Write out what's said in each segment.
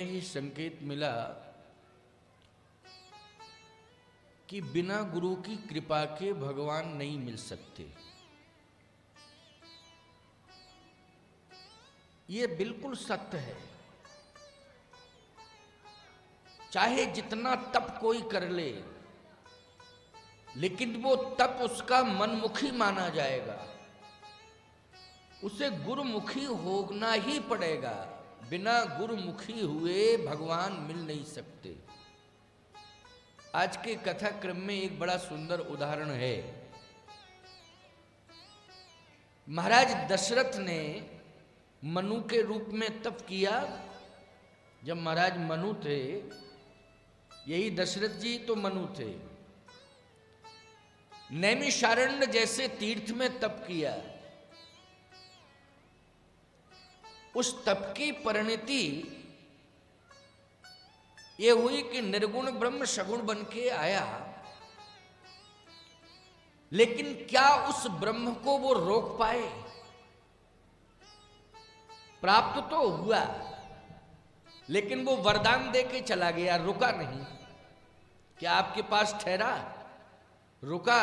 ही संकेत मिला कि बिना गुरु की कृपा के भगवान नहीं मिल सकते। ये बिल्कुल सत्य है। चाहे जितना तप कोई कर ले, लेकिन वो तप उसका मनमुखी माना जाएगा, उसे गुरुमुखी होना ही पड़ेगा। बिना गुरुमुखी हुए भगवान मिल नहीं सकते। आज के कथा क्रम में एक बड़ा सुंदर उदाहरण है। महाराज दशरथ ने मनु के रूप में तप किया। जब महाराज मनु थे, यही दशरथ जी तो मनु थे, नैमिषारण्य जैसे तीर्थ में तप किया। उस तप की परिणति ये हुई कि निर्गुण ब्रह्म सगुण बन के आया। लेकिन क्या उस ब्रह्म को वो रोक पाए? प्राप्त तो हुआ, लेकिन वो वरदान दे के चला गया, रुका नहीं। क्या आपके पास ठहरा? रुका।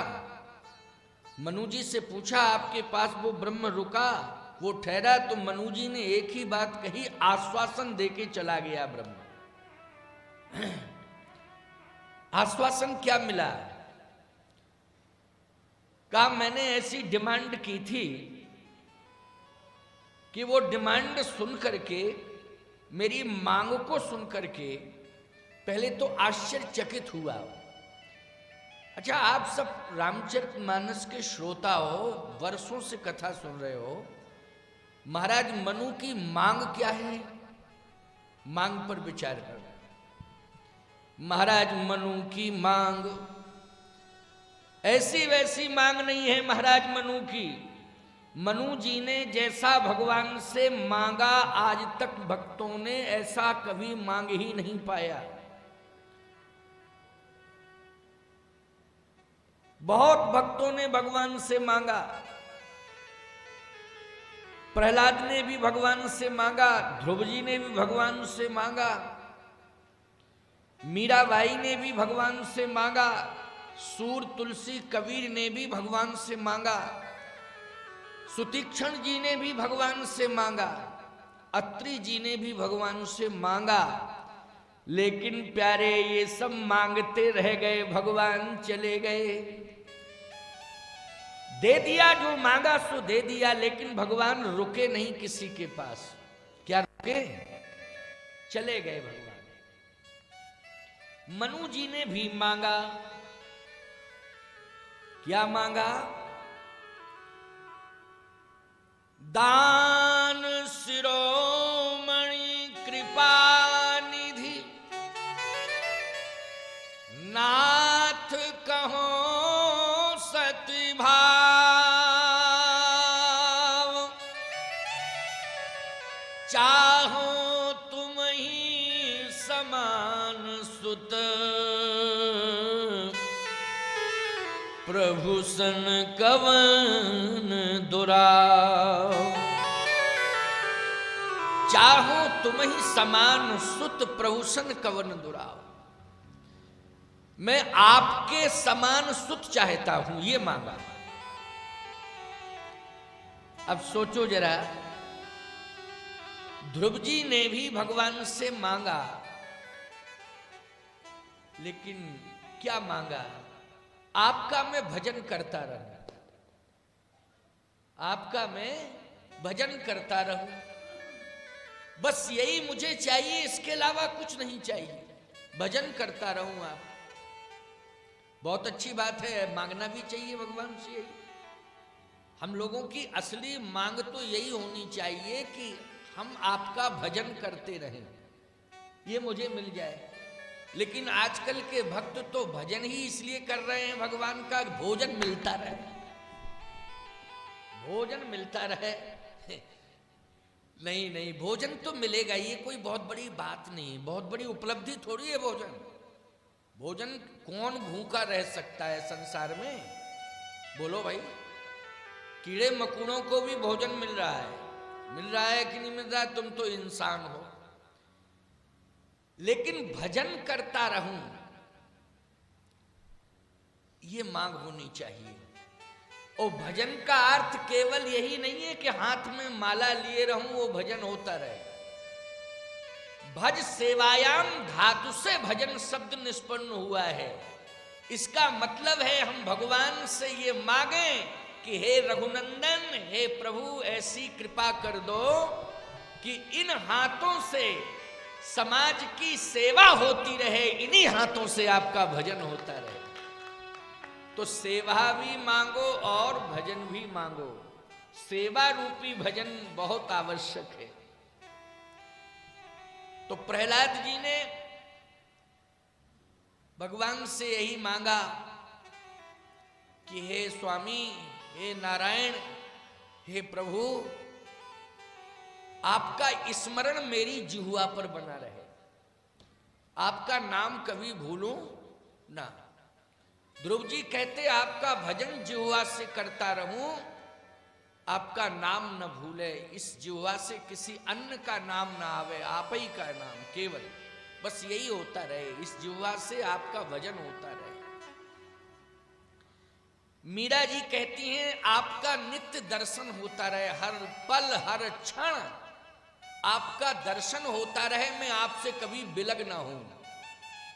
मनु जी से पूछा, आपके पास वो ब्रह्म रुका, वो ठहरा? तो मनु जी ने एक ही बात कही, आश्वासन देके चला गया ब्रह्म। आश्वासन क्या मिला? कहा, मैंने ऐसी डिमांड की थी कि वो डिमांड सुन करके, मेरी मांग को सुन करके पहले तो आश्चर्यचकित हुआ। अच्छा, आप सब रामचरितमानस के श्रोता हो, वर्षों से कथा सुन रहे हो। महाराज मनु की मांग क्या है? मांग पर विचार कर। महाराज मनु की मांग ऐसी वैसी मांग नहीं है। महाराज मनु की, मनु जी ने जैसा भगवान से मांगा, आज तक भक्तों ने ऐसा कभी मांग ही नहीं पाया। बहुत भक्तों ने भगवान से मांगा। प्रहलाद ने भी भगवान से मांगा, ध्रुव जी ने भी भगवान से मांगा, मीराबाई ने भी भगवान से मांगा, सूर तुलसी कबीर ने भी भगवान से मांगा, सुतीक्षण जी ने भी भगवान से मांगा, अत्रि जी ने भी भगवान से मांगा। लेकिन प्यारे, ये सब मांगते रह गए, भगवान चले गए। दे दिया जो मांगा सो दे दिया, लेकिन भगवान रुके नहीं किसी के पास। क्या रुके? चले गए भगवान। मनु जी ने भी मांगा। क्या मांगा? दान शिरोमणि कृपा निधि, नाथ कहो सति भाव, चाहो तुम ही समान सुत, प्रभु सन कवन दुराव। चाहो तुम ही समान सुत, प्रभु सन कवन दुराव। मैं आपके समान सुत चाहता हूं, ये मांगा। अब सोचो जरा, ध्रुव जी ने भी भगवान से मांगा, लेकिन क्या मांगा? आपका मैं भजन करता रहूं, आपका मैं भजन करता रहूं, बस यही मुझे चाहिए, इसके अलावा कुछ नहीं चाहिए, भजन करता रहूं। आप, बहुत अच्छी बात है, मांगना भी चाहिए भगवान से यही। हम लोगों की असली मांग तो यही होनी चाहिए कि हम आपका भजन करते रहें, ये मुझे मिल जाए। लेकिन आजकल के भक्त तो भजन ही इसलिए कर रहे हैं भगवान का, भोजन मिलता रहे, भोजन मिलता रहे। नहीं नहीं, भोजन तो मिलेगा, ये कोई बहुत बड़ी बात नहीं, बहुत बड़ी उपलब्धि थोड़ी है भोजन। भोजन कौन भूखा रह सकता है संसार में? बोलो भाई। कीड़े मकोड़ों को भी भोजन मिल रहा है कि नहीं मिल रहा है? तुम तो इंसान हो। लेकिन भजन करता रहूं, ये मांग होनी चाहिए। और भजन का अर्थ केवल यही नहीं है कि हाथ में माला लिए रहूं, वो भजन होता रहे। भज सेवायाम धातु से भजन शब्द निष्पन्न हुआ है। इसका मतलब है हम भगवान से ये मांगे कि हे रघुनंदन, हे प्रभु, ऐसी कृपा कर दो कि इन हाथों से समाज की सेवा होती रहे, इन्हीं हाथों से आपका भजन होता रहे। तो सेवा भी मांगो और भजन भी मांगो। सेवा रूपी भजन बहुत आवश्यक है। तो प्रहलाद जी ने भगवान से यही मांगा कि हे स्वामी, हे नारायण, हे प्रभु, आपका स्मरण मेरी जिह्वा पर बना रहे, आपका नाम कभी भूलूं ना। ध्रुव जी कहते आपका भजन जिह्वा से करता रहूं, आपका नाम न भूले, इस जिह्वा से किसी अन्य का नाम ना आवे, आप ही का नाम केवल, बस यही होता रहे, इस जिह्वा से आपका भजन होता रहे। मीरा जी कहती हैं आपका नित्य दर्शन होता रहे, हर पल हर क्षण आपका दर्शन होता रहे, मैं आपसे कभी विलग ना हूं।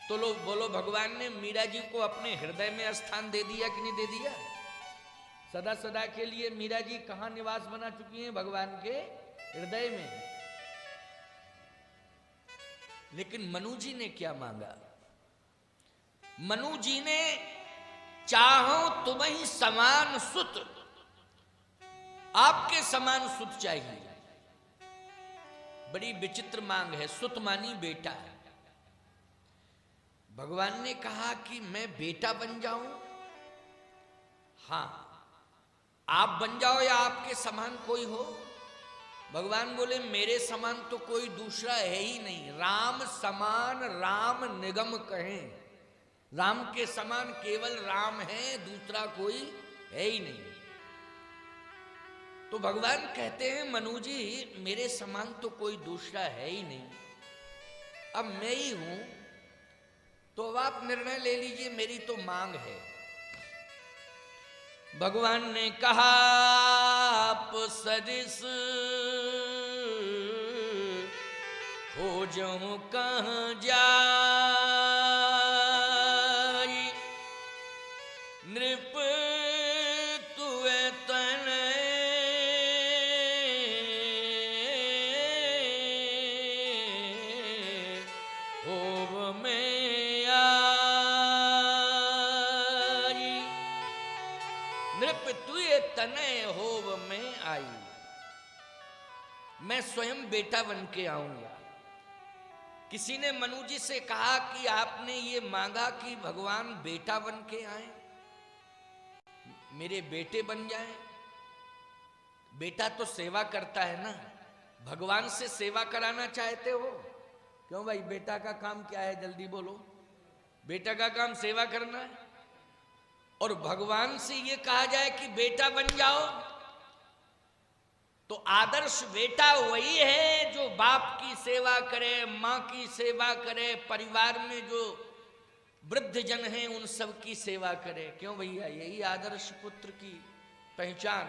तो लो बोलो, भगवान ने मीरा जी को अपने हृदय में स्थान दे दिया कि नहीं दे दिया? सदा सदा के लिए मीरा जी कहां निवास बना चुकी हैं? भगवान के हृदय में। लेकिन मनु जी ने क्या मांगा? मनु जी ने चाहो तुम्हें समान सुत, आपके समान सुत चाहिए। बड़ी विचित्र मांग है। सुत मानी बेटा। भगवान ने कहा कि मैं बेटा बन जाऊं? हां, आप बन जाओ या आपके समान कोई हो। भगवान बोले मेरे समान तो कोई दूसरा है ही नहीं। राम समान राम निगम कहें, राम के समान केवल राम है, दूसरा कोई है ही नहीं। तो भगवान कहते हैं मनु जी, मेरे समान तो कोई दूसरा है ही नहीं, अब मैं ही हूं, तो अब आप निर्णय ले लीजिए, मेरी तो मांग है। भगवान ने कहा आप सरिस खोजूं कहां जाई, नृप तुए तने होव में आई, नृप तुए तने होव में आई। मैं स्वयं बेटा बन के आऊंगा। किसी ने मनु जी से कहा कि आपने ये मांगा कि भगवान बेटा बन के आए, मेरे बेटे बन जाएं। बेटा तो सेवा करता है ना, भगवान से सेवा कराना चाहते हो? क्यों भाई, बेटा का काम क्या है? जल्दी बोलो। बेटा का काम सेवा करना है। और भगवान से ये कहा जाए कि बेटा बन जाओ, तो आदर्श बेटा वही है जो बाप की सेवा करे, माँ की सेवा करे, परिवार में जो वृद्ध जन हैं उन सब की सेवा करे। क्यों भैया, यही आदर्श पुत्र की पहचान।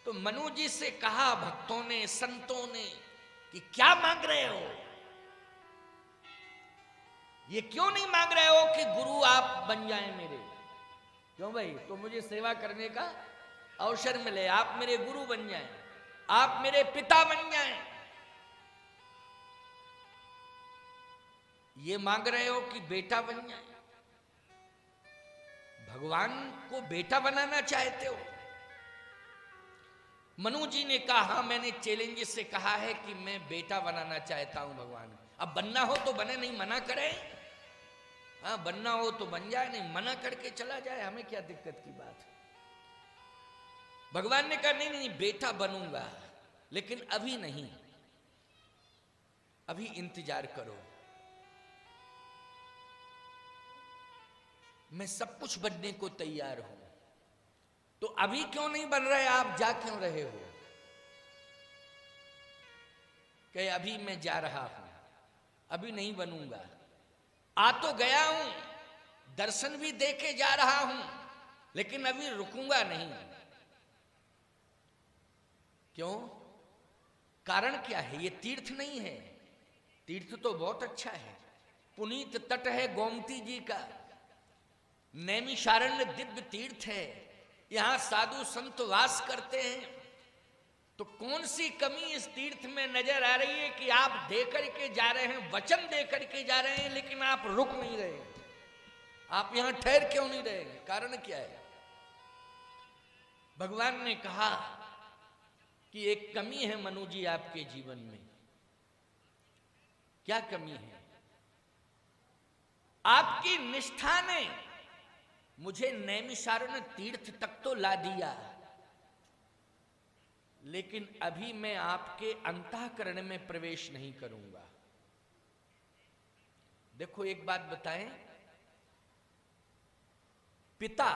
तो मनु जी से कहा भक्तों ने, संतों ने कि क्या मांग रहे हो? ये क्यों नहीं मांग रहे हो कि गुरु आप बन जाएं मेरे? क्यों भाई, तो मुझे सेवा करने का अवसर मिले, आप मेरे गुरु बन जाएं, आप मेरे पिता बन जाएं। ये मांग रहे हो कि बेटा बन जाए? भगवान को बेटा बनाना चाहते हो? मनु जी ने कहा हाँ, मैंने चैलेंज से कहा है कि मैं बेटा बनाना चाहता हूं भगवान। अब बनना हो तो बने, नहीं मना करे। हाँ, बनना हो तो बन जाए, नहीं मना करके चला जाए, हमें क्या दिक्कत की बात है। भगवान ने कहा नहीं नहीं, बेटा बनूंगा, लेकिन अभी नहीं, अभी इंतजार करो, मैं सब कुछ बनने को तैयार हूं। तो अभी क्यों नहीं बन रहे, आप जा क्यों रहे हो? कि अभी मैं जा रहा हूं। अभी नहीं बनूंगा। आ तो गया हूं, दर्शन भी देके जा रहा हूं, लेकिन अभी रुकूंगा नहीं। क्यों? कारण क्या है? ये तीर्थ नहीं है। तीर्थ तो बहुत अच्छा है, पुनीत तट है गोमती जी का, नैमिषारण्य दिव्य तीर्थ है, यहां साधु संत वास करते हैं। तो कौन सी कमी इस तीर्थ में नजर आ रही है कि आप दे करके जा रहे हैं, वचन दे करके जा रहे हैं, लेकिन आप रुक नहीं रहे? आप यहां ठहर क्यों नहीं रहे? कारण क्या है? भगवान ने कहा कि एक कमी है मनु जी आपके जीवन में। क्या कमी है? आपकी निष्ठा ने मुझे नैमिषारण्य तीर्थ तक तो ला दिया, लेकिन अभी मैं आपके अंतःकरण में प्रवेश नहीं करूंगा। देखो एक बात बताएं, पिता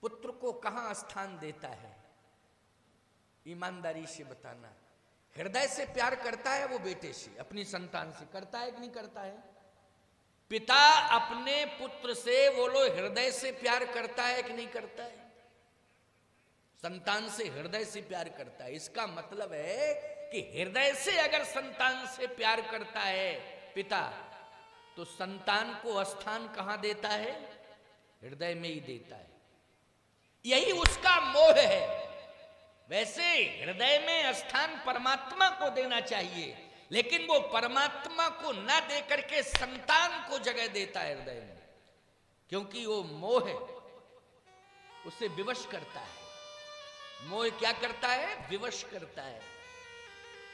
पुत्र को कहां स्थान देता है? ईमानदारी से बताना। हृदय से प्यार करता है वो बेटे से, अपनी संतान से करता है कि नहीं करता है? पिता अपने पुत्र से बोलो हृदय से प्यार करता है कि नहीं करता है? संतान से हृदय से प्यार करता है। इसका मतलब है कि हृदय से अगर संतान से प्यार करता है पिता, तो संतान को स्थान कहां देता है? हृदय में ही देता है। यही उसका मोह है। वैसे हृदय में स्थान परमात्मा को देना चाहिए, लेकिन वो परमात्मा को ना दे करके संतान को जगह देता है हृदय में, क्योंकि वो मोह है, उसे विवश करता है। मोह क्या करता है? विवश करता है।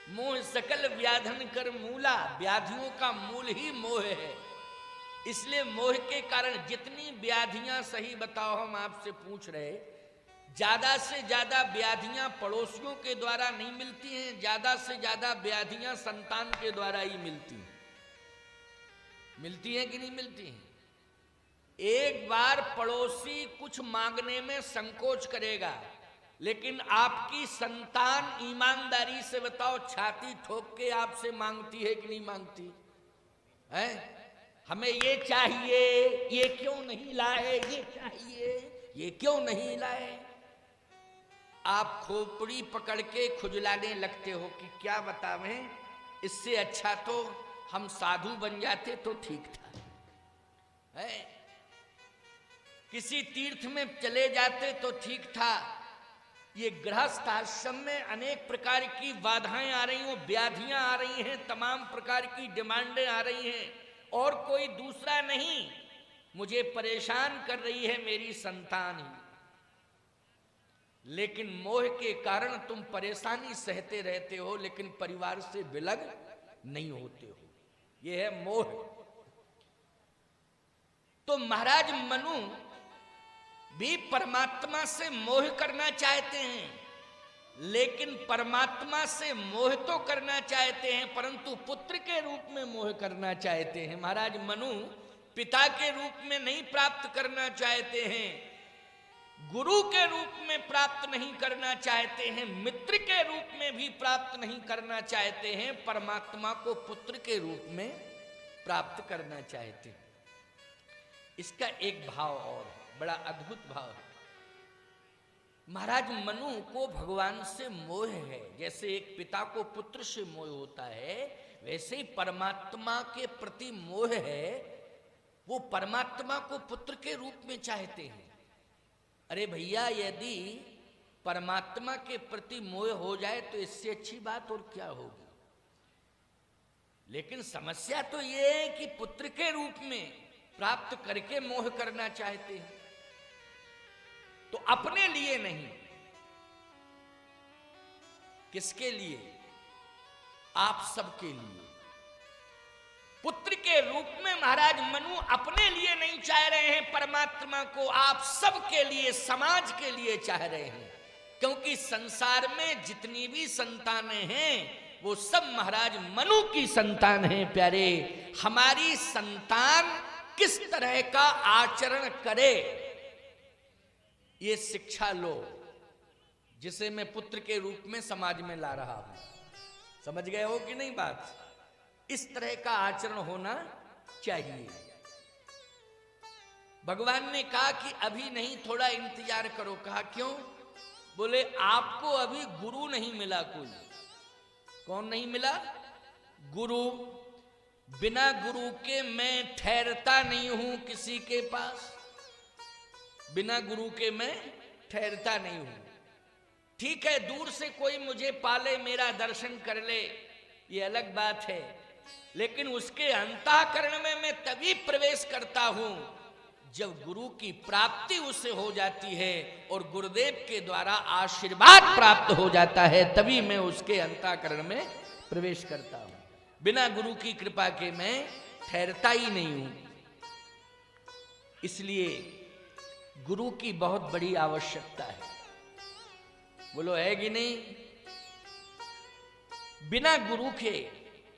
मोह सकल व्याधन कर मूला, व्याधियों का मूल ही मोह है। इसलिए मोह के कारण जितनी व्याधियां, सही बताओ हम आपसे पूछ रहे, ज्यादा से ज्यादा व्याधियां पड़ोसियों के द्वारा नहीं मिलती हैं, ज्यादा से ज्यादा व्याधियां संतान के द्वारा ही मिलती हैं। मिलती हैं कि नहीं मिलती हैं? एक बार पड़ोसी कुछ मांगने में संकोच करेगा, लेकिन आपकी संतान ईमानदारी से बताओ छाती ठोक के आपसे मांगती है कि नहीं मांगती है? हमें ये चाहिए, ये क्यों नहीं लाए, ये चाहिए, ये क्यों नहीं लाए? आप खोपड़ी पकड़ के खुजलाने लगते हो कि क्या बतावें, इससे अच्छा तो हम साधु बन जाते तो ठीक था, है? किसी तीर्थ में चले जाते तो ठीक था। ये गृहस्थ आश्रम में अनेक प्रकार की बाधाएं आ रही हो, व्याधियां आ रही हैं, तमाम प्रकार की डिमांडें आ रही हैं, और कोई दूसरा नहीं, मुझे परेशान कर रही है मेरी संतान ही। लेकिन मोह के कारण तुम परेशानी सहते रहते हो, लेकिन परिवार से विलग नहीं होते हो। यह है मोह। तो महाराज मनु भी परमात्मा से मोह करना चाहते हैं, लेकिन परमात्मा से मोह तो करना चाहते हैं, परंतु पुत्र के रूप में मोह करना चाहते हैं। महाराज मनु पिता के रूप में नहीं प्राप्त करना चाहते हैं, गुरु के रूप में प्राप्त नहीं करना चाहते हैं, मित्र के रूप में भी प्राप्त नहीं करना चाहते हैं, परमात्मा को पुत्र के रूप में प्राप्त करना चाहते हैं। इसका एक भाव और है, बड़ा अद्भुत भाव है। महाराज मनु को भगवान से मोह है। जैसे एक पिता को पुत्र से मोह होता है, वैसे ही परमात्मा के प्रति मोह है। वो परमात्मा को पुत्र के रूप में चाहते हैं। अरे भैया, यदि परमात्मा के प्रति मोह हो जाए तो इससे अच्छी बात और क्या होगी? लेकिन समस्या तो ये है कि पुत्र के रूप में प्राप्त करके मोह करना चाहते हैं, तो अपने लिए नहीं। किसके लिए? आप सबके लिए। पुत्र के रूप में महाराज मनु अपने लिए नहीं चाह रहे हैं परमात्मा को, आप सबके लिए, समाज के लिए चाह रहे हैं। क्योंकि संसार में जितनी भी संतानें हैं वो सब महाराज मनु की संतान हैं। प्यारे, हमारी संतान किस तरह का आचरण करे, ये शिक्षा लो, जिसे मैं पुत्र के रूप में समाज में ला रहा हूं। समझ गए हो कि नहीं बात? इस तरह का आचरण होना चाहिए। भगवान ने कहा कि अभी नहीं, थोड़ा इंतजार करो। कहा क्यों? बोले आपको अभी गुरु नहीं मिला कोई। कौन नहीं मिला? गुरु। बिना गुरु के मैं ठहरता नहीं हूं किसी के पास। बिना गुरु के मैं ठहरता नहीं हूं। ठीक है, दूर से कोई मुझे पाले, मेरा दर्शन कर ले, ये अलग बात है, लेकिन उसके अंतःकरण में मैं तभी प्रवेश करता हूं जब गुरु की प्राप्ति उससे हो जाती है और गुरुदेव के द्वारा आशीर्वाद प्राप्त हो जाता है, तभी मैं उसके अंतःकरण में प्रवेश करता हूं। बिना गुरु की कृपा के मैं ठहरता ही नहीं हूं। इसलिए गुरु की बहुत बड़ी आवश्यकता है। बोलो है कि नहीं? बिना गुरु के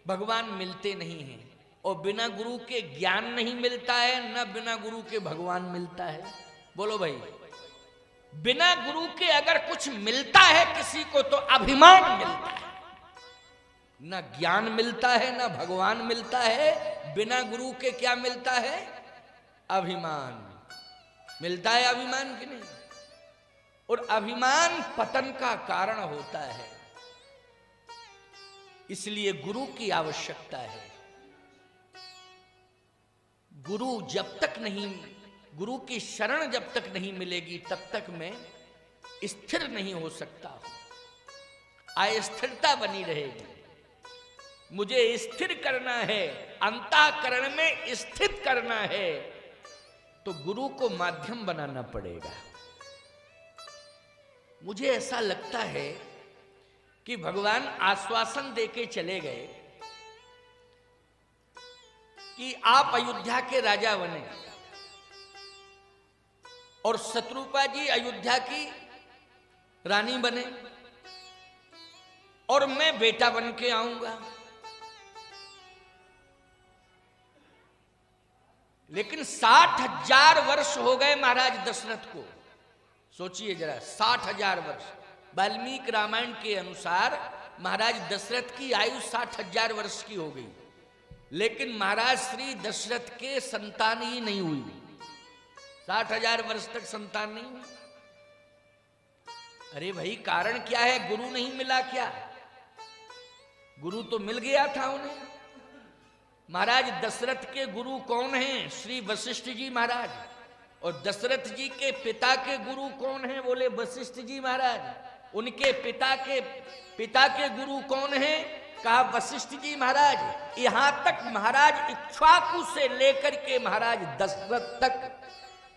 भगवान मिलते नहीं हैं, और बिना गुरु के ज्ञान नहीं मिलता है, न बिना गुरु के भगवान मिलता है। बोलो भाई, बिना गुरु के अगर कुछ मिलता है किसी को तो अभिमान मिलता है, न ज्ञान मिलता है, न भगवान मिलता है। बिना गुरु के क्या मिलता है? अभिमान मिलता है। अभिमान की नहीं, और अभिमान पतन का कारण होता है। इसलिए गुरु की आवश्यकता है। गुरु जब तक नहीं, गुरु की शरण जब तक नहीं मिलेगी तब तक मैं स्थिर नहीं हो सकता हूं। अस्थिरता बनी रहेगी। मुझे स्थिर करना है, अंतःकरण में स्थित करना है, तो गुरु को माध्यम बनाना पड़ेगा। मुझे ऐसा लगता है कि भगवान आश्वासन देके चले गए कि आप अयोध्या के राजा बने और शत्रुपा जी अयोध्या की रानी बने, और मैं बेटा बन के आऊंगा। लेकिन 60,000 वर्ष हो गए महाराज दशरथ को। सोचिए जरा, 60,000 वर्ष। वाल्मीकि रामायण के अनुसार महाराज दशरथ की आयु 60,000 वर्ष की हो गई, लेकिन महाराज श्री दशरथ के संतान ही नहीं हुई। 60,000 वर्ष तक संतान नहीं हुई। अरे भाई, कारण क्या है? गुरु नहीं मिला क्या? गुरु तो मिल गया था उन्हें। महाराज दशरथ के गुरु कौन हैं? श्री वशिष्ठ जी महाराज। और दशरथ जी के पिता के गुरु कौन हैं? बोले वशिष्ठ जी महाराज। उनके पिता के गुरु कौन हैं? कहा वशिष्ठ जी महाराज। यहां तक महाराज इक्ष्वाकु से लेकर के महाराज दशरथ तक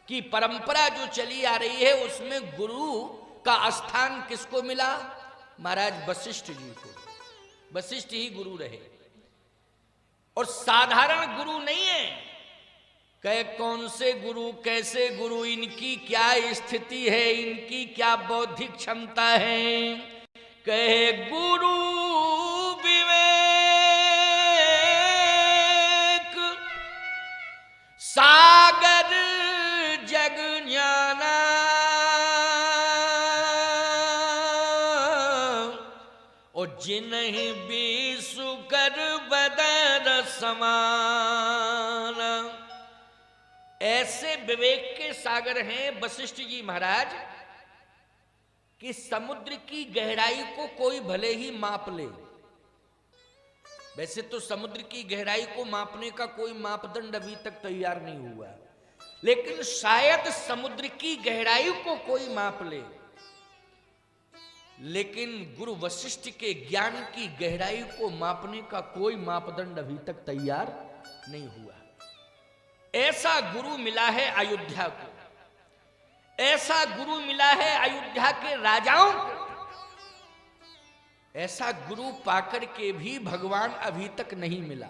की परंपरा जो चली आ रही है, उसमें गुरु का स्थान किसको मिला? महाराज वशिष्ठ जी को। वशिष्ठ ही गुरु रहे, और साधारण गुरु नहीं है। कहे कौन से गुरु, कैसे गुरु, इनकी क्या स्थिति है, इनकी क्या बौद्धिक क्षमता है। कहे गुरु विवेक सागर जग ज्ञाना, और जिन्हीं बीसु कर बदर समान। ऐसे विवेक के सागर हैं वशिष्ठ जी महाराज कि समुद्र की गहराई को कोई भले ही माप ले। वैसे तो समुद्र की गहराई को मापने का कोई मापदंड अभी तक तैयार नहीं हुआ, लेकिन शायद समुद्र की गहराई को कोई माप ले, लेकिन गुरु वशिष्ठ के ज्ञान की गहराई को मापने का कोई मापदंड अभी तक तैयार नहीं हुआ। ऐसा गुरु मिला है अयोध्या को, ऐसा गुरु मिला है अयोध्या के राजाओं को। ऐसा गुरु पाकर के भी भगवान अभी तक नहीं मिला।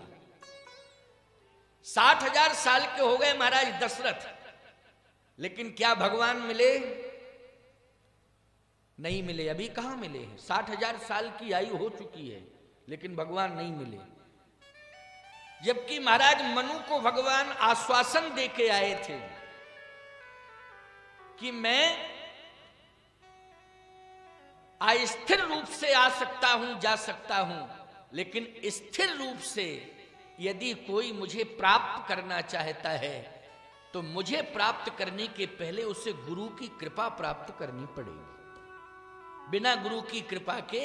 60,000 साल के हो गए महाराज दशरथ, लेकिन क्या भगवान मिले? नहीं मिले। अभी कहां मिले हैं? 60,000 साल की आयु हो चुकी है, लेकिन भगवान नहीं मिले। जबकि महाराज मनु को भगवान आश्वासन देके आए थे कि मैं अस्थिर रूप से आ सकता हूं, जा सकता हूं, लेकिन स्थिर रूप से यदि कोई मुझे प्राप्त करना चाहता है तो मुझे प्राप्त करने के पहले उसे गुरु की कृपा प्राप्त करनी पड़ेगी। बिना गुरु की कृपा के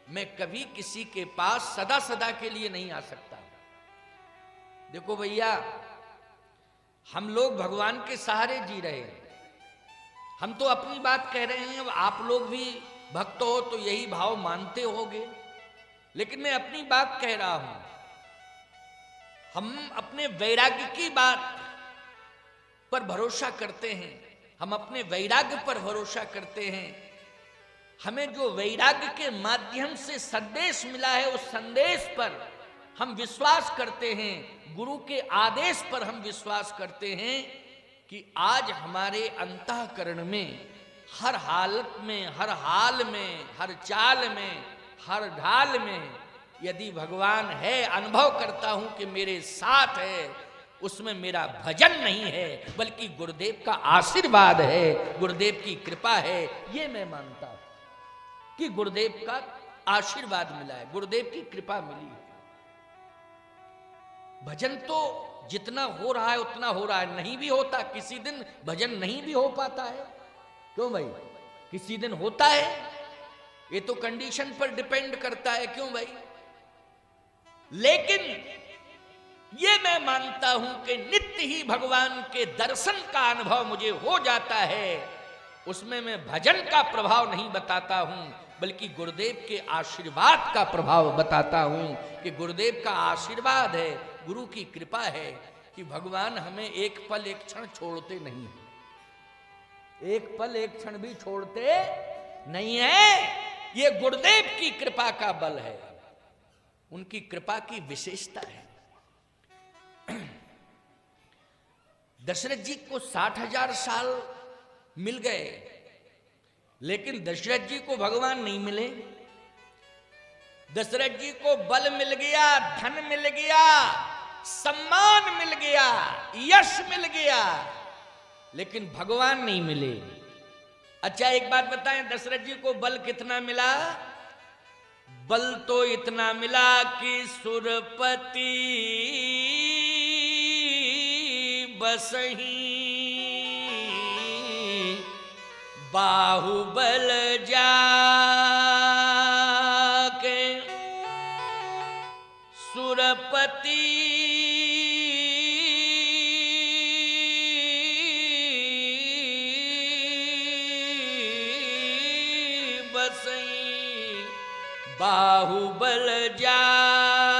मैं कभी किसी के पास सदा सदा के लिए नहीं आ सकता। देखो भैया, हम लोग भगवान के सहारे जी रहे हैं। हम तो अपनी बात कह रहे हैं, अब आप लोग भी भक्त हो तो यही भाव मानते होगे, लेकिन मैं अपनी बात कह रहा हूं। हम अपने वैराग्य की बात पर भरोसा करते हैं, हम अपने वैराग्य पर भरोसा करते हैं। हमें जो वैराग्य के माध्यम से संदेश मिला है उस संदेश पर हम विश्वास करते हैं, गुरु के आदेश पर हम विश्वास करते हैं कि आज हमारे अंतःकरण में हर हालत में, हर हाल में, हर चाल में, हर ढाल में यदि भगवान है, अनुभव करता हूं कि मेरे साथ है, उसमें मेरा भजन नहीं है बल्कि गुरुदेव का आशीर्वाद है, गुरुदेव की कृपा है। ये मैं मानता हूं कि गुरुदेव का आशीर्वाद मिला है, गुरुदेव की कृपा मिली है। भजन तो जितना हो रहा है उतना हो रहा है, नहीं भी होता, किसी दिन भजन नहीं भी हो पाता है। क्यों भाई? किसी दिन होता है, ये तो कंडीशन पर डिपेंड करता है। क्यों भाई? लेकिन ये मैं मानता हूं कि नित्य ही भगवान के दर्शन का अनुभव मुझे हो जाता है। उसमें मैं भजन का प्रभाव नहीं बताता हूं बल्कि गुरुदेव के आशीर्वाद का प्रभाव बताता हूं कि गुरुदेव का आशीर्वाद है, गुरु की कृपा है कि भगवान हमें एक पल एक क्षण छोड़ते नहीं है, एक पल एक क्षण भी छोड़ते नहीं है। ये गुरुदेव की कृपा का बल है, उनकी कृपा की विशेषता है। दशरथ जी को 60,000 साल मिल गए, लेकिन दशरथ जी को भगवान नहीं मिले। दशरथ जी को बल मिल गया, धन मिल गया, सम्मान मिल गया, यश मिल गया, लेकिन भगवान नहीं मिले। अच्छा एक बात बताएं, दशरथ जी को बल कितना मिला? बल तो इतना मिला कि सुरपति बसही बाहुबल जाके सुरपति बसई बाहुबल जाके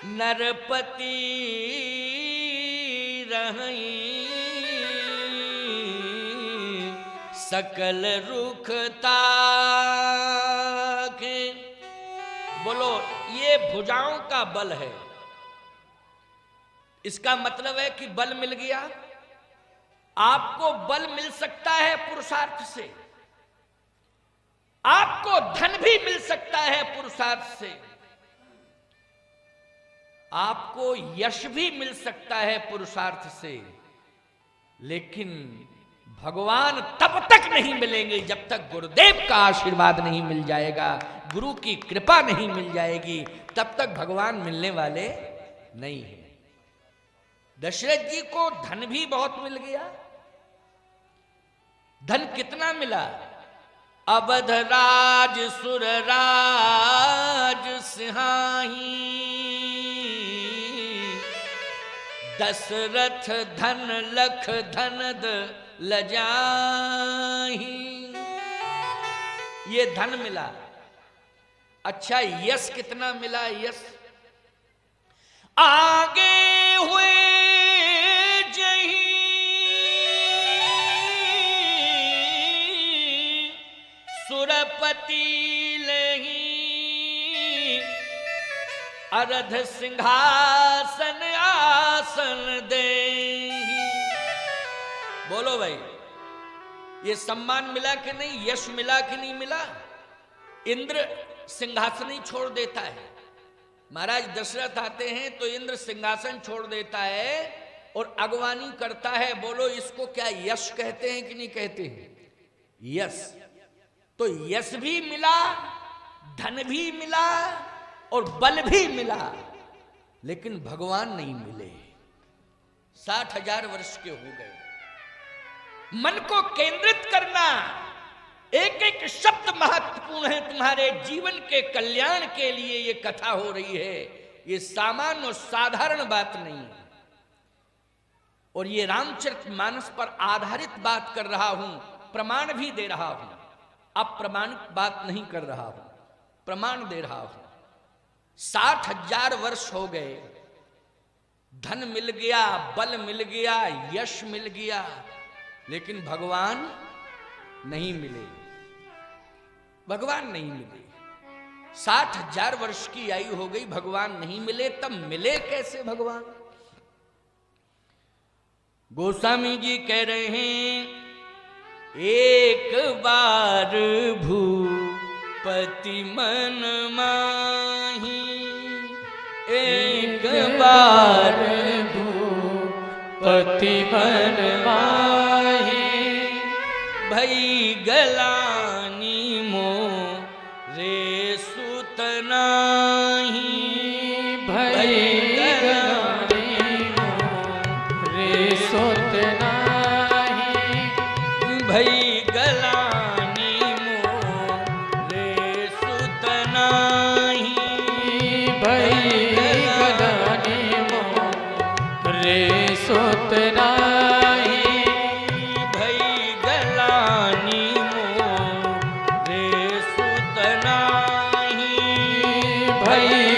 नरपति रही सकल रुखता के। बोलो, ये भुजाओं का बल है। इसका मतलब है कि बल मिल गया। आपको बल मिल सकता है पुरुषार्थ से, आपको धन भी मिल सकता है पुरुषार्थ से, आपको यश भी मिल सकता है पुरुषार्थ से, लेकिन भगवान तब तक नहीं मिलेंगे जब तक गुरुदेव का आशीर्वाद नहीं मिल जाएगा, गुरु की कृपा नहीं मिल जाएगी, तब तक भगवान मिलने वाले नहीं है। दशरथ जी को धन भी बहुत मिल गया। धन कितना मिला? अवध राज सुर राज सिंहाही दशरथ धन लख धनद लजाही। ये धन मिला। अच्छा यश कितना मिला? यश आगे हुए जही सुरपति लही अरध सिंहासन आसन दे। बोलो भाई, ये सम्मान मिला कि नहीं? यश मिला कि नहीं मिला? इंद्र सिंहासन ही छोड़ देता है। महाराज दशरथ आते हैं तो इंद्र सिंहासन छोड़ देता है और अगवानी करता है। बोलो, इसको क्या यश कहते हैं कि नहीं कहते हैं? यश। तो यश भी मिला धन भी मिला और बल भी मिला, लेकिन भगवान नहीं मिले। 60,000 वर्ष के हो गए। मन को केंद्रित करना, एक एक शब्द महत्वपूर्ण है। तुम्हारे जीवन के कल्याण के लिए ये कथा हो रही है। ये सामान्य और साधारण बात नहीं है। और ये रामचरितमानस पर आधारित बात कर रहा हूं, प्रमाण भी दे रहा हूं। अप्रमाणिक बात नहीं कर रहा हूं, प्रमाण दे रहा हूं। 60,000 वर्ष हो गए, धन मिल गया, बल मिल गया, यश मिल गया, लेकिन भगवान नहीं मिले। भगवान नहीं मिले। 60,000 वर्ष की आयु हो गई, भगवान नहीं मिले। तब मिले कैसे भगवान? गोस्वामी जी कह रहे हैं, एक बार भूपति मन माही, एक बार भूपति मन माही, भई गलानी मोरे सुत नाही, भई गलानी मोरे सुत नाही, भई गलानी मोरे सुत नाही, भई गलानी मोरे सुत नाही, भई गलानी मोरे सुत नाही, भई